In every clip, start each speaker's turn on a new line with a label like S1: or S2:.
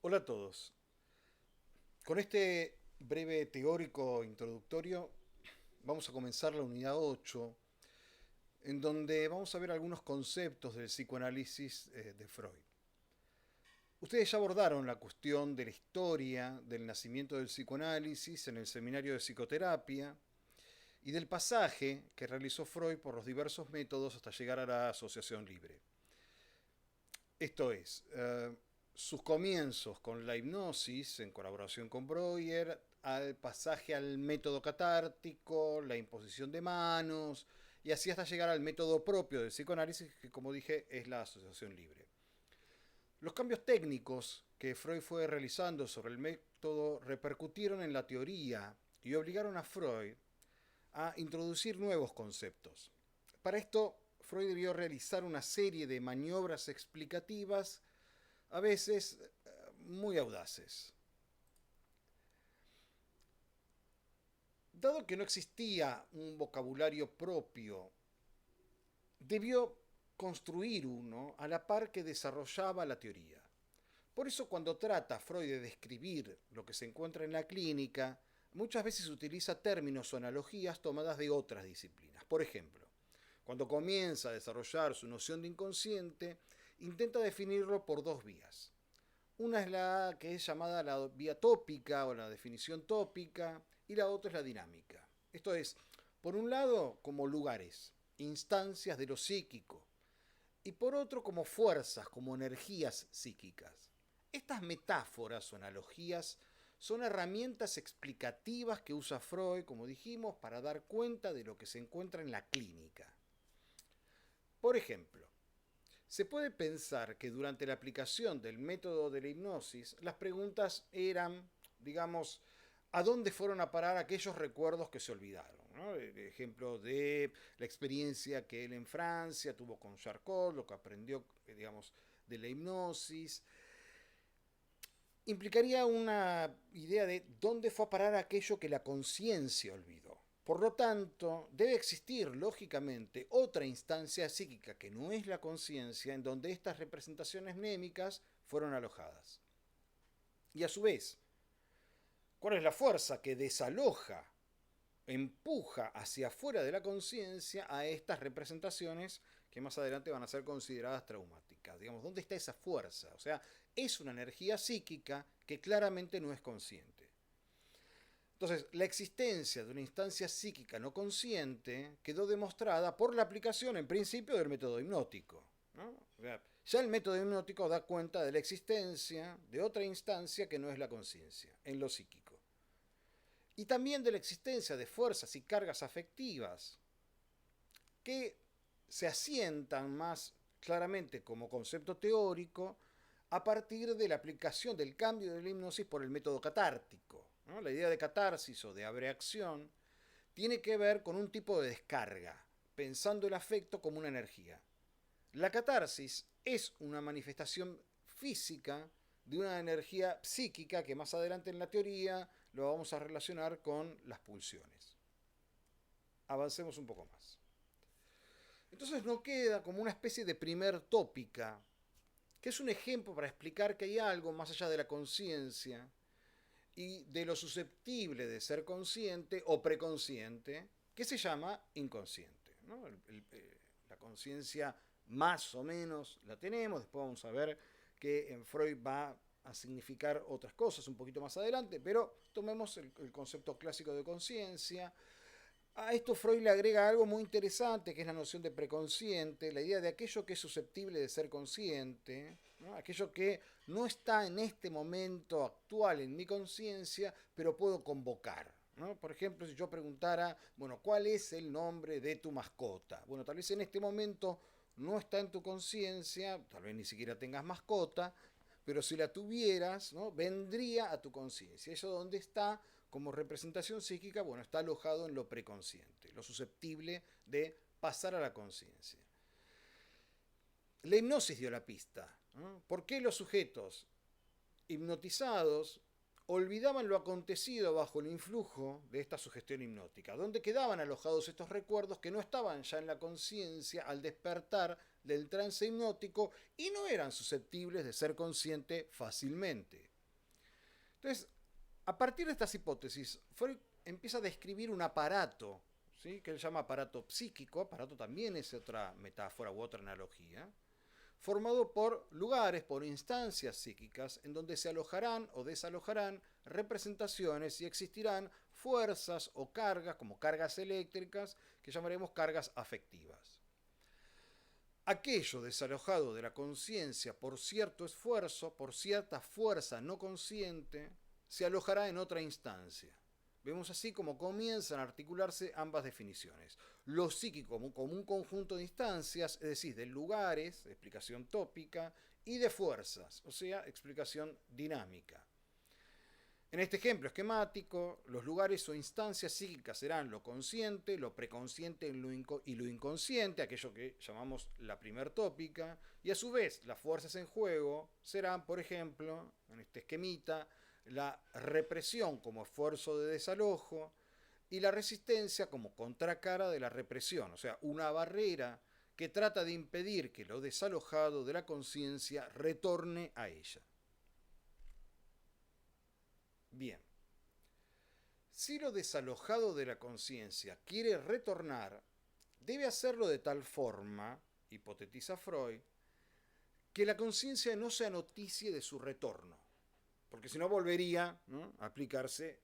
S1: Hola a todos. Con este breve teórico introductorio vamos a comenzar la unidad 8, en donde vamos a ver algunos conceptos del psicoanálisis de Freud. Ustedes ya abordaron la cuestión de la historia del nacimiento del psicoanálisis en el seminario de psicoterapia y del pasaje que realizó Freud por los diversos métodos hasta llegar a la asociación libre. Esto es, sus comienzos con la hipnosis en colaboración con Breuer, al pasaje al método catártico, la imposición de manos, y así hasta llegar al método propio del psicoanálisis, que como dije es la asociación libre. Los cambios técnicos que Freud fue realizando sobre el método repercutieron en la teoría y obligaron a Freud a introducir nuevos conceptos. Para esto, Freud debió realizar una serie de maniobras explicativas, a veces muy audaces. Dado que no existía un vocabulario propio, debió construir uno a la par que desarrollaba la teoría. Por eso cuando trata Freud de describir lo que se encuentra en la clínica, muchas veces utiliza términos o analogías tomadas de otras disciplinas. Por ejemplo, cuando comienza a desarrollar su noción de inconsciente, intenta definirlo por dos vías. Una es la que es llamada la vía tópica o la definición tópica y la otra es la dinámica. Esto es, por un lado, como lugares, instancias de lo psíquico, y por otro como fuerzas, como energías psíquicas. Estas metáforas o analogías son herramientas explicativas que usa Freud, como dijimos, para dar cuenta de lo que se encuentra en la clínica. Por ejemplo, se puede pensar que durante la aplicación del método de la hipnosis, las preguntas eran, digamos, ¿a dónde fueron a parar aquellos recuerdos que se olvidaron? ¿No? El ejemplo de la experiencia que él en Francia tuvo con Charcot, lo que aprendió, digamos, de la hipnosis. Implicaría una idea de dónde fue a parar aquello que la conciencia olvidó. Por lo tanto, debe existir, lógicamente, otra instancia psíquica que no es la conciencia, en donde estas representaciones mnémicas fueron alojadas. Y a su vez, ¿cuál es la fuerza que desaloja, empuja hacia afuera de la conciencia a estas representaciones que más adelante van a ser consideradas traumáticas? Digamos, ¿dónde está esa fuerza? O sea, es una energía psíquica que claramente no es consciente. Entonces, la existencia de una instancia psíquica no consciente quedó demostrada por la aplicación, en principio, del método hipnótico, ¿no? O sea, ya el método hipnótico da cuenta de la existencia de otra instancia que no es la conciencia, en lo psíquico. Y también de la existencia de fuerzas y cargas afectivas que se asientan más claramente como concepto teórico a partir de la aplicación del cambio de la hipnosis por el método catártico, ¿no? La idea de catarsis o de abreacción tiene que ver con un tipo de descarga, pensando el afecto como una energía. La catarsis es una manifestación física de una energía psíquica que más adelante en la teoría lo vamos a relacionar con las pulsiones. Avancemos un poco más. Entonces nos queda como una especie de primer tópica, que es un ejemplo para explicar que hay algo más allá de la conciencia y de lo susceptible de ser consciente o preconsciente, que se llama inconsciente, ¿no? La conciencia más o menos la tenemos, después vamos a ver que en Freud va a significar otras cosas un poquito más adelante, pero tomemos el concepto clásico de conciencia. A esto Freud le agrega algo muy interesante, que es la noción de preconsciente, la idea de aquello que es susceptible de ser consciente, ¿no? Aquello que no está en este momento actual en mi conciencia, pero puedo convocar, ¿no? Por ejemplo, si yo preguntara, bueno, ¿cuál es el nombre de tu mascota? Bueno, tal vez en este momento no está en tu conciencia, tal vez ni siquiera tengas mascota, pero si la tuvieras, ¿no? Vendría a tu conciencia. Eso donde está como representación psíquica, bueno, está alojado en lo preconsciente, lo susceptible de pasar a la conciencia. La hipnosis dio la pista, ¿no? ¿Por qué los sujetos hipnotizados olvidaban lo acontecido bajo el influjo de esta sugestión hipnótica? ¿Dónde quedaban alojados estos recuerdos que no estaban ya en la conciencia al despertar del trance hipnótico y no eran susceptibles de ser consciente fácilmente? Entonces, a partir de estas hipótesis, Freud empieza a describir un aparato, ¿sí?, que él llama aparato psíquico. Aparato también es otra metáfora u otra analogía, formado por lugares, por instancias psíquicas, en donde se alojarán o desalojarán representaciones y existirán fuerzas o cargas, como cargas eléctricas, que llamaremos cargas afectivas. Aquello desalojado de la conciencia por cierto esfuerzo, por cierta fuerza no consciente, se alojará en otra instancia. Vemos así como comienzan a articularse ambas definiciones. Lo psíquico como un conjunto de instancias, es decir, de lugares, explicación tópica, y de fuerzas, o sea, explicación dinámica. En este ejemplo esquemático, los lugares o instancias psíquicas serán lo consciente, lo preconsciente y lo inconsciente, aquello que llamamos la primer tópica, y a su vez las fuerzas en juego serán, por ejemplo, en este esquemita, la represión como esfuerzo de desalojo y la resistencia como contracara de la represión, o sea, una barrera que trata de impedir que lo desalojado de la conciencia retorne a ella. Bien, si lo desalojado de la conciencia quiere retornar, debe hacerlo de tal forma, hipotetiza Freud, que la conciencia no se anoticie de su retorno, porque si no volvería, ¿no?, a aplicarse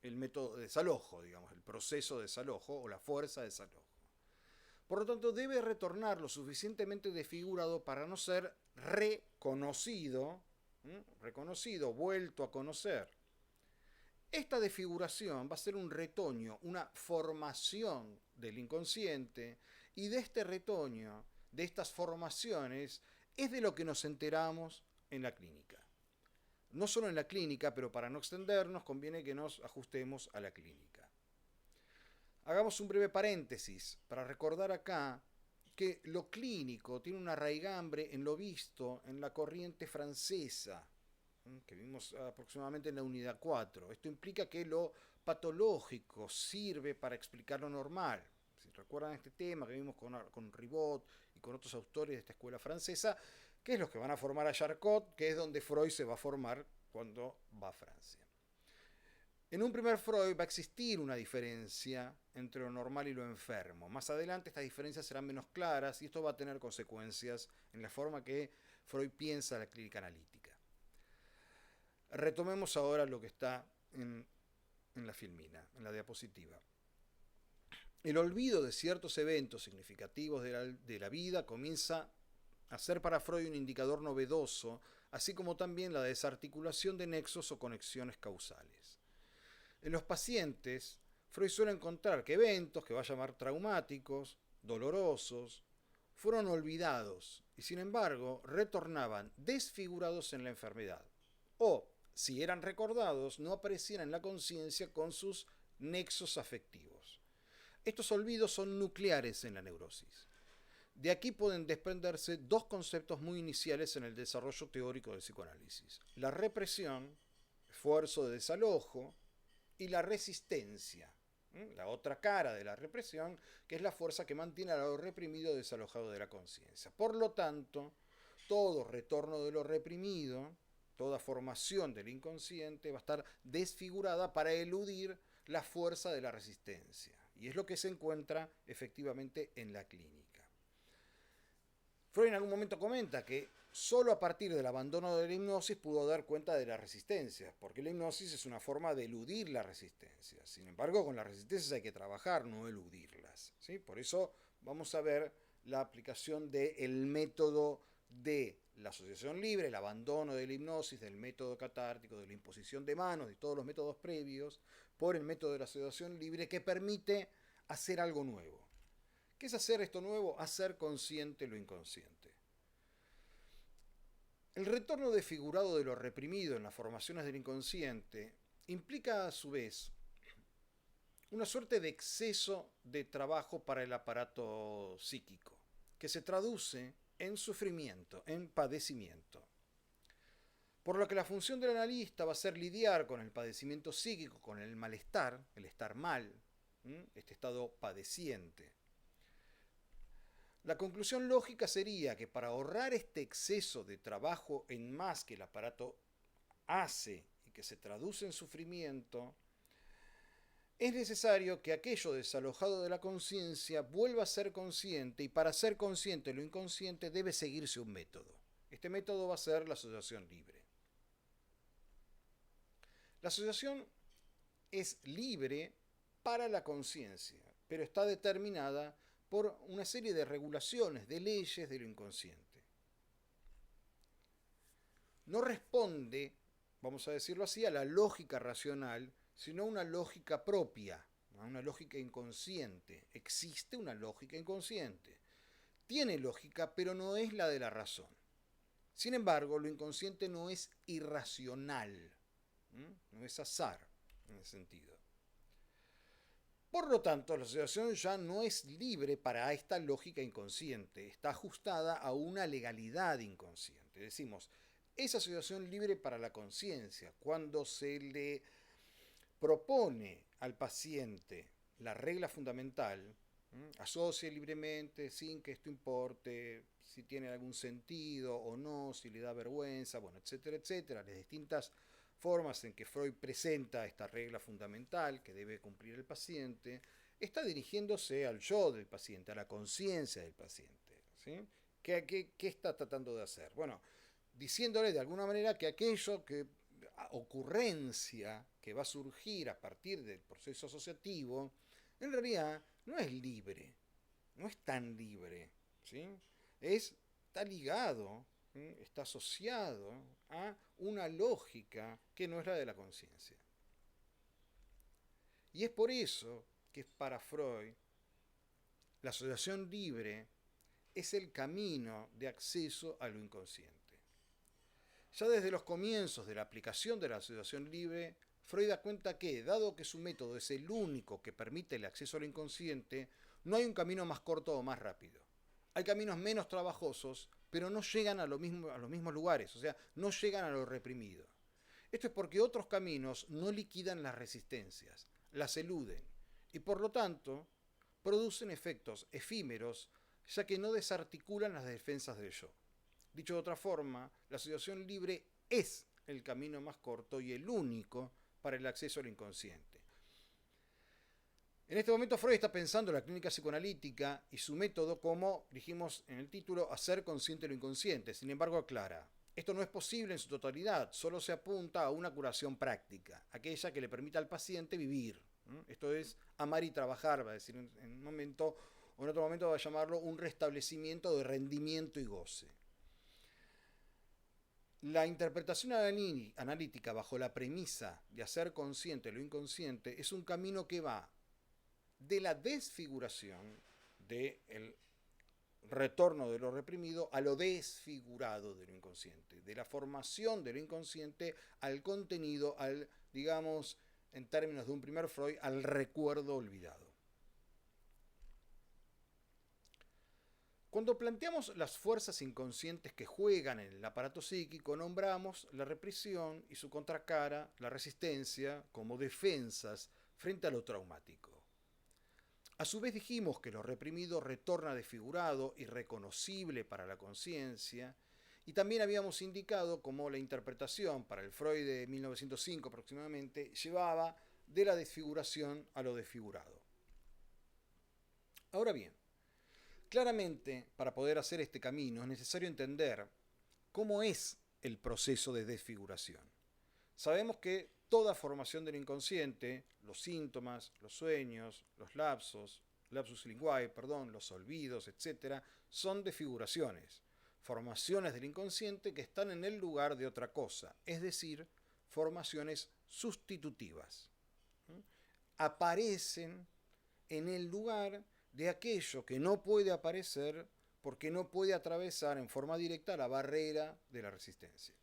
S1: el método de desalojo, digamos, el proceso de desalojo o la fuerza de desalojo. Por lo tanto, debe retornar lo suficientemente desfigurado para no ser reconocido, vuelto a conocer. Esta desfiguración va a ser un retoño, una formación del inconsciente, y de este retoño, de estas formaciones, es de lo que nos enteramos en la clínica. No solo en la clínica, pero para no extendernos, conviene que nos ajustemos a la clínica. Hagamos un breve paréntesis para recordar acá que lo clínico tiene una raigambre en lo visto en la corriente francesa, que vimos aproximadamente en la unidad 4. Esto implica que lo patológico sirve para explicar lo normal. Si recuerdan este tema que vimos con Ribot y con otros autores de esta escuela francesa, que es los que van a formar a Charcot, que es donde Freud se va a formar cuando va a Francia. En un primer Freud va a existir una diferencia entre lo normal y lo enfermo. Más adelante estas diferencias serán menos claras y esto va a tener consecuencias en la forma que Freud piensa la clínica analítica. Retomemos ahora lo que está en la filmina, en la diapositiva. El olvido de ciertos eventos significativos de la vida comienza a ser para Freud un indicador novedoso, así como también la desarticulación de nexos o conexiones causales. En los pacientes, Freud suele encontrar que eventos que va a llamar traumáticos, dolorosos, fueron olvidados y sin embargo retornaban desfigurados en la enfermedad. O, si eran recordados, no aparecían en la conciencia con sus nexos afectivos. Estos olvidos son nucleares en la neurosis. De aquí pueden desprenderse dos conceptos muy iniciales en el desarrollo teórico del psicoanálisis: la represión, esfuerzo de desalojo, y la resistencia, la otra cara de la represión, que es la fuerza que mantiene a lo reprimido desalojado de la conciencia. Por lo tanto, todo retorno de lo reprimido, toda formación del inconsciente va a estar desfigurada para eludir la fuerza de la resistencia. Y es lo que se encuentra efectivamente en la clínica. Freud en algún momento comenta que solo a partir del abandono de la hipnosis pudo dar cuenta de la resistencia, porque la hipnosis es una forma de eludir la resistencia. Sin embargo, con las resistencias hay que trabajar, no eludirlas, ¿sí? Por eso vamos a ver la aplicación del método de la asociación libre, el abandono de la hipnosis, del método catártico, de la imposición de manos, de todos los métodos previos, por el método de la asociación libre, que permite hacer algo nuevo. ¿Qué es hacer esto nuevo? Hacer consciente lo inconsciente. El retorno desfigurado de lo reprimido en las formaciones del inconsciente implica a su vez una suerte de exceso de trabajo para el aparato psíquico, que se traduce en sufrimiento, en padecimiento. Por lo que la función del analista va a ser lidiar con el padecimiento psíquico, con el malestar, el estar mal, este estado padeciente. La conclusión lógica sería que para ahorrar este exceso de trabajo en más que el aparato hace y que se traduce en sufrimiento, es necesario que aquello desalojado de la conciencia vuelva a ser consciente, y para ser consciente de lo inconsciente debe seguirse un método. Este método va a ser la asociación libre. La asociación es libre para la conciencia, pero está determinada por una serie de regulaciones, de leyes de lo inconsciente. No responde, vamos a decirlo así, a la lógica racional, sino a una lógica propia, a una lógica inconsciente. Existe una lógica inconsciente. Tiene lógica, pero no es la de la razón. Sin embargo, lo inconsciente no es irracional, no es azar en ese sentido. Por lo tanto, la asociación ya no es libre para esta lógica inconsciente, está ajustada a una legalidad inconsciente. Decimos, es asociación libre para la conciencia cuando se le propone al paciente la regla fundamental, asocie libremente sin que esto importe, si tiene algún sentido o no, si le da vergüenza, bueno, etcétera, etcétera, las distintas formas en que Freud presenta esta regla fundamental que debe cumplir el paciente, está dirigiéndose al yo del paciente, a la conciencia del paciente. ¿Sí? ¿Qué está tratando de hacer? Bueno, diciéndole de alguna manera que aquello que ocurrencia que va a surgir a partir del proceso asociativo, en realidad no es libre, no es tan libre, ¿sí? Está ligado, ¿sí? Está asociado a una lógica que no es la de la conciencia. Y es por eso que para Freud la asociación libre es el camino de acceso a lo inconsciente. Ya desde los comienzos de la aplicación de la asociación libre, Freud da cuenta que, dado que su método es el único que permite el acceso al inconsciente, no hay un camino más corto o más rápido. Hay caminos menos trabajosos, pero no llegan a los mismos lugares, o sea, no llegan a lo reprimido. Esto es porque otros caminos no liquidan las resistencias, las eluden, y por lo tanto producen efectos efímeros, ya que no desarticulan las defensas del yo. Dicho de otra forma, la asociación libre es el camino más corto y el único para el acceso al inconsciente. En este momento Freud está pensando en la clínica psicoanalítica y su método como, dijimos en el título, hacer consciente lo inconsciente. Sin embargo, aclara, esto no es posible en su totalidad, solo se apunta a una curación práctica, aquella que le permita al paciente vivir. Esto es amar y trabajar, va a decir en un momento, o en otro momento va a llamarlo un restablecimiento de rendimiento y goce. La interpretación analítica bajo la premisa de hacer consciente lo inconsciente es un camino que va de la desfiguración, del retorno de lo reprimido, a lo desfigurado de lo inconsciente, de la formación de lo inconsciente al contenido, al, digamos, en términos de un primer Freud, al recuerdo olvidado. Cuando planteamos las fuerzas inconscientes que juegan en el aparato psíquico, nombramos la represión y su contracara, la resistencia, como defensas frente a lo traumático. A su vez dijimos que lo reprimido retorna desfigurado, irreconocible para la conciencia, y también habíamos indicado cómo la interpretación para el Freud de 1905 aproximadamente llevaba de la desfiguración a lo desfigurado. Ahora bien, claramente, para poder hacer este camino es necesario entender cómo es el proceso de desfiguración. Sabemos que toda formación del inconsciente, los síntomas, los sueños, los lapsus linguae, los olvidos, etc., son desfiguraciones, formaciones del inconsciente que están en el lugar de otra cosa, es decir, formaciones sustitutivas. Aparecen en el lugar de aquello que no puede aparecer porque no puede atravesar en forma directa la barrera de la resistencia.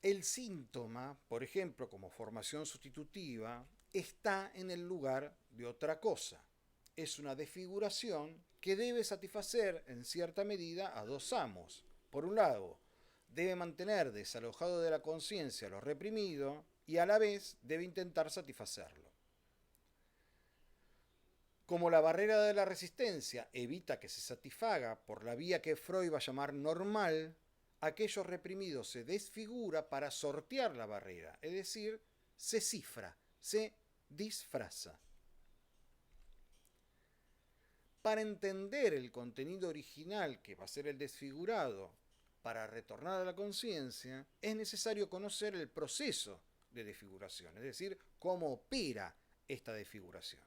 S1: El síntoma, por ejemplo, como formación sustitutiva, está en el lugar de otra cosa. Es una desfiguración que debe satisfacer en cierta medida a dos amos. Por un lado, debe mantener desalojado de la conciencia lo reprimido y a la vez debe intentar satisfacerlo. Como la barrera de la resistencia evita que se satisfaga por la vía que Freud va a llamar normal, aquello reprimido se desfigura para sortear la barrera, es decir, se cifra, se disfraza. Para entender el contenido original, que va a ser el desfigurado, para retornar a la conciencia, es necesario conocer el proceso de desfiguración, es decir, cómo opera esta desfiguración.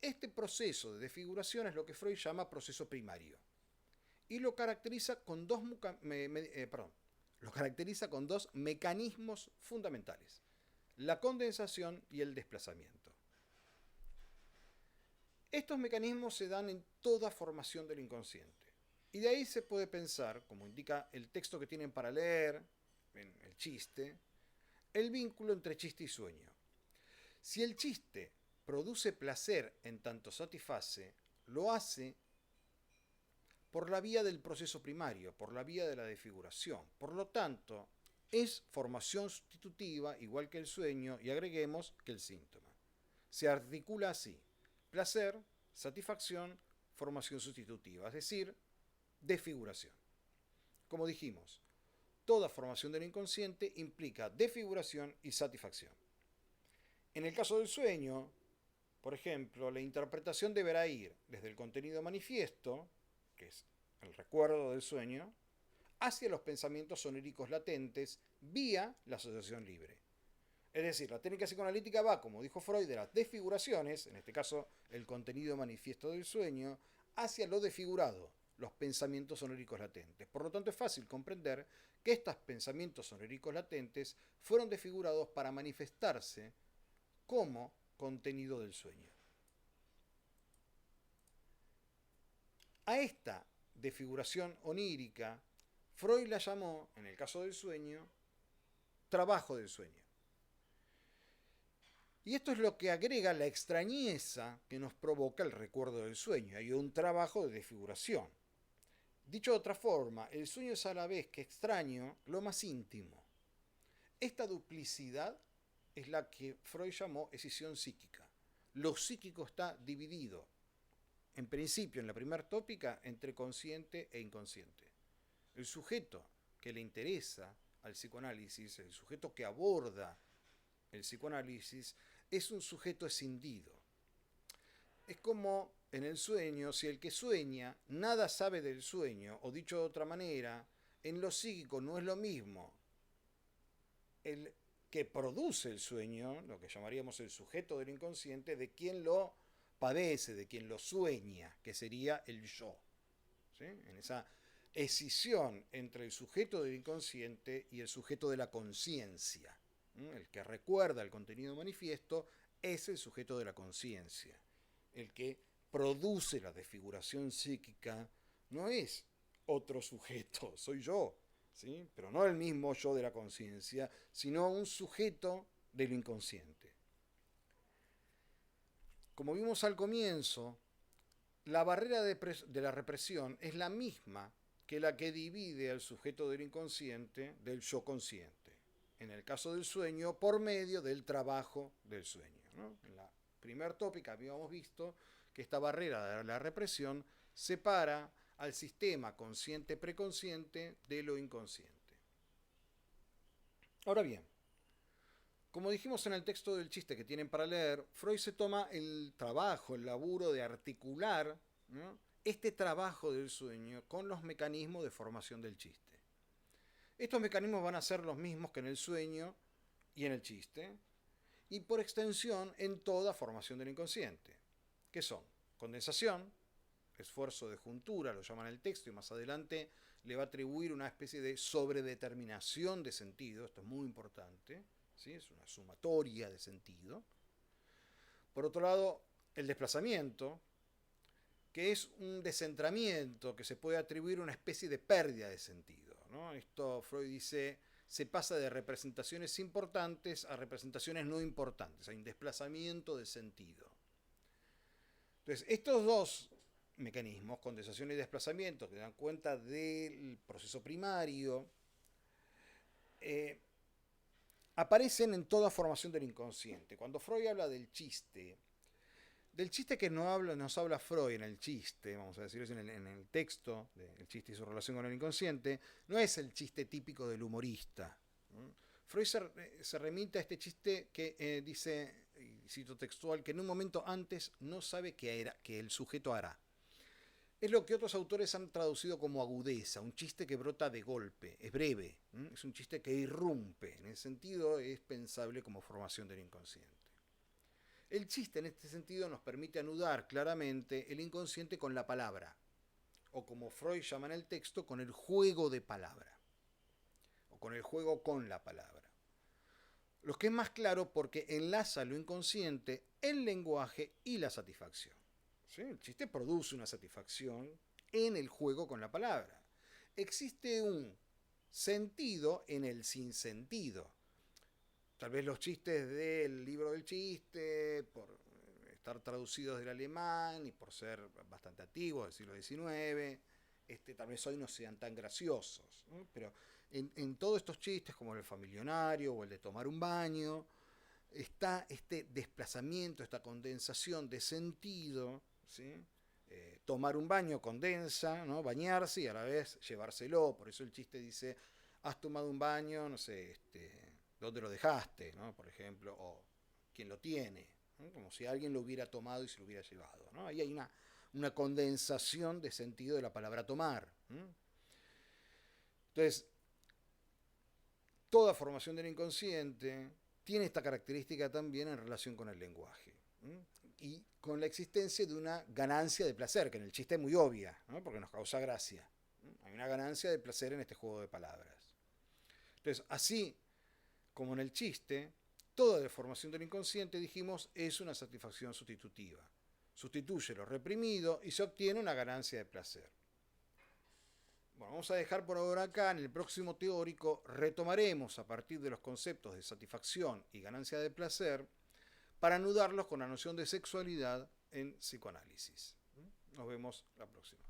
S1: Este proceso de desfiguración es lo que Freud llama proceso primario y lo caracteriza con dos mecanismos fundamentales: la condensación y el desplazamiento. Estos mecanismos se dan en toda formación del inconsciente. Y de ahí se puede pensar, como indica el texto que tienen para leer, en el chiste, el vínculo entre chiste y sueño. Si el chiste produce placer en tanto satisface, lo hace por la vía del proceso primario, por la vía de la desfiguración. Por lo tanto, es formación sustitutiva, igual que el sueño, y agreguemos que el síntoma. Se articula así: placer, satisfacción, formación sustitutiva, es decir, desfiguración. Como dijimos, toda formación del inconsciente implica desfiguración y satisfacción. En el caso del sueño, por ejemplo, la interpretación deberá ir desde el contenido manifiesto, que es el recuerdo del sueño, hacia los pensamientos oníricos latentes vía la asociación libre. Es decir, la técnica psicoanalítica va, como dijo Freud, de las desfiguraciones, en este caso el contenido manifiesto del sueño, hacia lo desfigurado, los pensamientos oníricos latentes. Por lo tanto, es fácil comprender que estos pensamientos oníricos latentes fueron desfigurados para manifestarse como contenido del sueño. A esta desfiguración onírica, Freud la llamó, en el caso del sueño, trabajo del sueño. Y esto es lo que agrega la extrañeza que nos provoca el recuerdo del sueño. Hay un trabajo de desfiguración. Dicho de otra forma, el sueño es a la vez que extraño lo más íntimo. Esta duplicidad es la que Freud llamó escisión psíquica. Lo psíquico está dividido, en principio, en la primera tópica, entre consciente e inconsciente. El sujeto que le interesa al psicoanálisis, el sujeto que aborda el psicoanálisis, es un sujeto escindido. Es como en el sueño, si el que sueña nada sabe del sueño, o dicho de otra manera, en lo psíquico no es lo mismo el que produce el sueño, lo que llamaríamos el sujeto del inconsciente, de quien lo padece, de quien lo sueña, que sería el yo. ¿Sí? En esa escisión entre el sujeto del inconsciente y el sujeto de la conciencia. El que recuerda el contenido manifiesto es el sujeto de la conciencia. El que produce la desfiguración psíquica no es otro sujeto, soy yo, ¿sí? Pero no el mismo yo de la conciencia, sino un sujeto del inconsciente. Como vimos al comienzo, la barrera de la represión es la misma que la que divide al sujeto del inconsciente del yo consciente. En el caso del sueño, por medio del trabajo del sueño, ¿no? En la primera tópica habíamos visto que esta barrera de la represión separa al sistema consciente-preconsciente de lo inconsciente. Ahora bien, como dijimos en el texto del chiste que tienen para leer, Freud se toma el trabajo, el laburo de articular, ¿no?, este trabajo del sueño con los mecanismos de formación del chiste. Estos mecanismos van a ser los mismos que en el sueño y en el chiste, y por extensión en toda formación del inconsciente, que son condensación, esfuerzo de juntura, lo llaman en el texto, y más adelante le va a atribuir una especie de sobredeterminación de sentido, esto es muy importante, ¿sí? Es una sumatoria de sentido. Por otro lado, el desplazamiento, que es un descentramiento que se puede atribuir una especie de pérdida de sentido, ¿no? Esto Freud dice, se pasa de representaciones importantes a representaciones no importantes, hay un desplazamiento de sentido. Entonces, estos dos mecanismos, condensación y desplazamiento, que dan cuenta del proceso primario, aparecen en toda formación del inconsciente. Cuando Freud habla del chiste, Del chiste que nos habla Freud en el chiste, vamos a decirlo así, en el texto del chiste y su relación con el inconsciente, no es el chiste típico del humorista. Freud se remite a este chiste que dice, y cito textual, que en un momento antes no sabe que el sujeto hará. Es lo que otros autores han traducido como agudeza, un chiste que brota de golpe, es breve, es un chiste que irrumpe, en ese sentido es pensable como formación del inconsciente. El chiste en este sentido nos permite anudar claramente el inconsciente con la palabra, o como Freud llama en el texto, con el juego de palabra, o con el juego con la palabra. Lo que es más claro porque enlaza lo inconsciente, el lenguaje y la satisfacción. ¿Sí? El chiste produce una satisfacción en el juego con la palabra. Existe un sentido en el sinsentido. Tal vez los chistes del libro del chiste, por estar traducidos del alemán y por ser bastante antiguos, del siglo XIX, tal vez hoy no sean tan graciosos, ¿no? Pero en todos estos chistes, como el familionario o el de tomar un baño, está este desplazamiento, esta condensación de sentido, ¿sí? Tomar un baño condensa, ¿no? Bañarse y a la vez llevárselo. Por eso el chiste dice, has tomado un baño, no sé, ¿dónde lo dejaste? ¿No? Por ejemplo, o quién lo tiene, ¿no? Como si alguien lo hubiera tomado y se lo hubiera llevado, ¿no? Ahí hay una condensación de sentido de la palabra tomar. Entonces, toda formación del inconsciente tiene esta característica también en relación con el lenguaje. Y con la existencia de una ganancia de placer, que en el chiste es muy obvia, ¿no? Porque nos causa gracia. Hay una ganancia de placer en este juego de palabras. Entonces, así como en el chiste, toda deformación del inconsciente, dijimos, es una satisfacción sustitutiva. Sustituye lo reprimido y se obtiene una ganancia de placer. Bueno, vamos a dejar por ahora acá. En el próximo teórico retomaremos a partir de los conceptos de satisfacción y ganancia de placer para anudarlos con la noción de sexualidad en psicoanálisis. Nos vemos la próxima.